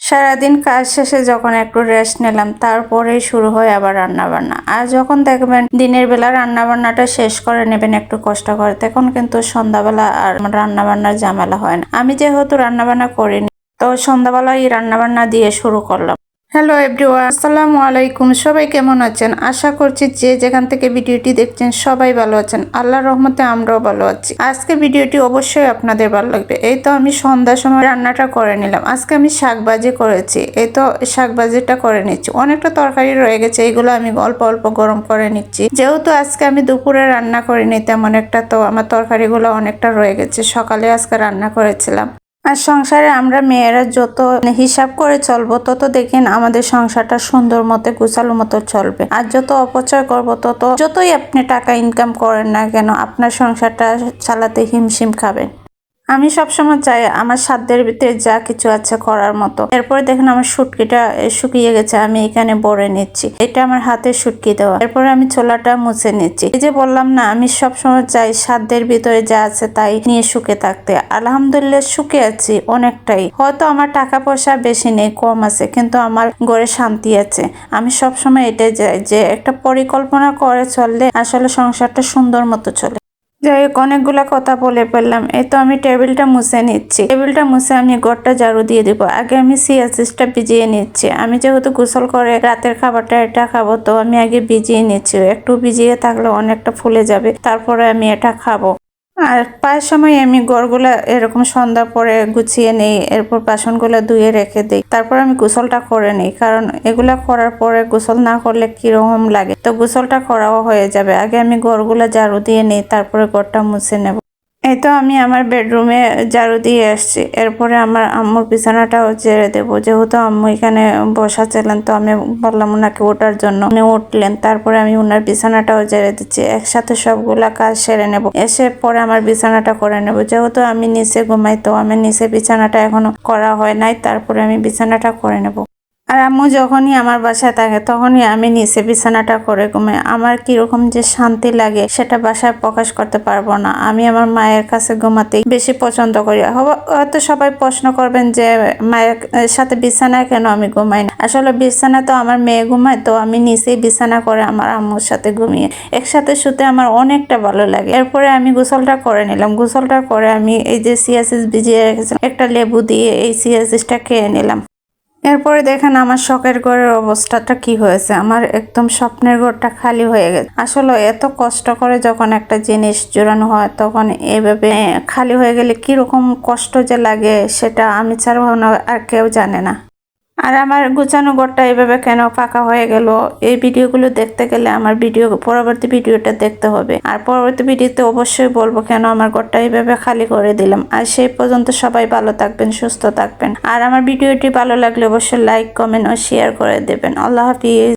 সারাদিন কাজ শেষে যখন একটু রেস্ট নিলাম তারপরেই শুরু হয় আবার রান্না বান্না। আর যখন দেখবেন দিনের বেলা রান্না বান্নাটা শেষ করে নেবেন একটু কষ্ট করে, তখন কিন্তু সন্ধ্যাবেলা আর রান্না বান্নার ঝামেলা হয় না। আমি যেহেতু রান্না বান্না করিনি, তো সন্ধ্যাবেলা এই রান্না বান্না দিয়ে শুরু করলাম। হ্যালো এভরিওয়ান, আসসালামু আলাইকুম। সবাই কেমন আছেন? আশা করছি যে যেখান থেকে ভিডিওটি দেখছেন সবাই ভালো আছেন। আল্লাহর রহমতে আমরাও ভালো আছি। আজকে ভিডিওটি অবশ্যই আপনাদের ভালো লাগবে। এই তো আমি সন্ধ্যার সময় রান্নাটা করে নিলাম। আজকে আমি শাক ভাজি করেছি। এই তো শাক ভাজিটা করে নিচ্ছি। অনেকটা তরকারি রয়ে গেছে, এগুলো আমি অল্প অল্প গরম করে নিচ্ছি। যেহেতু আজকে আমি দুপুরে রান্না করিনি তেমন একটা, তো আমার তরকারিগুলো অনেকটা রয়ে গেছে। সকালে আজকে রান্না করেছিলাম। আর সংসারে আমরা মেয়েরা যত হিসাব করে চলবো তত দেখেন আমাদের সংসারটা সুন্দর মতো গোছালো মতো চলবে। আর যত অপচয় করবো তত যতই আপনি টাকা ইনকাম করেন না কেন আপনার সংসারটা চালাতে হিমশিম খাবেন। আমি সবসময় চাই আমার সাধ্যের ভিতরে যা কিছু আছে করার মতো। এরপরে দেখেন আমার শুটকিটা শুকিয়ে গেছে, আমি এখানে ভরে নিচ্ছি। এটা আমার হাতে শুটকি দেওয়া। এরপরে আমি ছোলাটা মুছে নিচ্ছি। এই যে বললাম না, আমি সবসময় চাই সাধ্যের ভিতরে যা আছে তাই নিয়ে শুকে থাকতে। আলহামদুলিল্লাহ শুকে আছি অনেকটাই। হয়তো আমার টাকা পয়সা বেশি নেই, কম আছে, কিন্তু আমার ঘরে শান্তি আছে। আমি সবসময় এটাই চাই যে একটা পরিকল্পনা করে চললে আসলে সংসারটা সুন্দর মতো চলে। যাই হোক, অনেকগুলা কথা বলে ফেললাম। এই তো আমি টেবিলটা মুছে নিচ্ছি। টেবিলটা মুছে আমি ঘরটা ঝাড়ু দিয়ে দিব। আগে আমি চিয়া সিডসটা ভিজিয়ে নিচ্ছি। আমি যেহেতু গোসল করে রাতের খাবারটা এটা খাবো, তো আমি আগে ভিজিয়ে নিচ্ছি। একটু ভিজিয়ে থাকলে অনেকটা ফুলে যাবে, তারপরে আমি এটা খাবো। আর প্রায় সময় আমি ঘরগুলা এরকম সন্ধ্যার পরে গুছিয়ে নেই, এরপর বাসনগুলো ধুয়ে রেখে দিই, তারপর আমি গোসলটা করে নিই। কারণ এগুলা করার পরে গোসল না করলে কিরকম লাগে, তো গোসলটা করাও হয়ে যাবে। আগে আমি ঘরগুলা ঝাড়ু দিয়ে নিই, তারপরে ঘরটা মুছে নেব। এই তো আমি আমার বেডরুমে ঝাড়ু দিয়ে আসছি। এরপরে আমার আম্মুর বিছানাটাও ঝেড়ে দেবো। যেহেতু আম্মু এখানে বসা ছিলেন, তো আমি বললাম ওনাকে ওঠার জন্য, উনি উঠলেন। তারপরে আমি ওনার বিছানাটাও ঝেড়ে দিচ্ছি। একসাথে সবগুলা কাজ সেরে নেব, এসে পরে আমার বিছানাটা করে নেব। যেহেতু আমি নিচে ঘুমাই, তো আমি নিচে বিছানাটা এখনো করা হয় নাই, তারপরে আমি বিছানাটা করে নেব। আর আম্মু যখনই আমার বাসায় থাকে তখনই আমি নিচে বিছানাটা করে ঘুমাই। আমার কিরকম যে শান্তি লাগে সেটা বাসায় প্রকাশ করতে পারবো না। আমি আমার মায়ের কাছে ঘুমাতেই বেশি পছন্দ করি। হয়তো সবাই প্রশ্ন করবেন যে মায়ের সাথে বিছানায় কেন আমি ঘুমাই না। আসলে বিছানা তো আমার মেয়ে ঘুমায়, তো আমি নিচেই বিছানা করে আমার আম্মুর সাথে ঘুমিয়ে একসাথে শুতে আমার অনেকটা ভালো লাগে। এরপরে আমি গোসলটা করে নিলাম। গোসলটা করে আমি এই যে চিয়া সিড ভিজিয়ে রেখেছিলাম, একটা লেবু দিয়ে এই চিয়া সিডটা খেয়ে নিলাম। এরপরে দেখেন আমার শখের ঘরের অবস্থাটা কি হয়েছে। আমার একদম স্বপ্নের ঘরটা খালি হয়ে গেছে। আসলে এত কষ্ট করে যখন একটা জিনিস জোড়ানো হয়, তখন এইভাবে খালি হয়ে গেলে কিরকম কষ্ট যে লাগে সেটা আমি ছাড়া আর কেউ জানে না। আর আমার গুছানো ঘরটা এইভাবে কেন ফাঁকা হয়ে গেল, এই ভিডিওগুলো দেখতে গেলে আমার পরবর্তী ভিডিওটা দেখতে হবে। আর পরবর্তী ভিডিওতে অবশ্যই বলবো কেন আমার ঘরটা এইভাবে খালি করে দিলাম। আর সেই পর্যন্ত সবাই ভালো থাকবেন, সুস্থ থাকবেন। আর আমার ভিডিওটি ভালো লাগলে অবশ্যই লাইক, কমেন্ট ও শেয়ার করে দেবেন। আল্লাহ হাফিজ।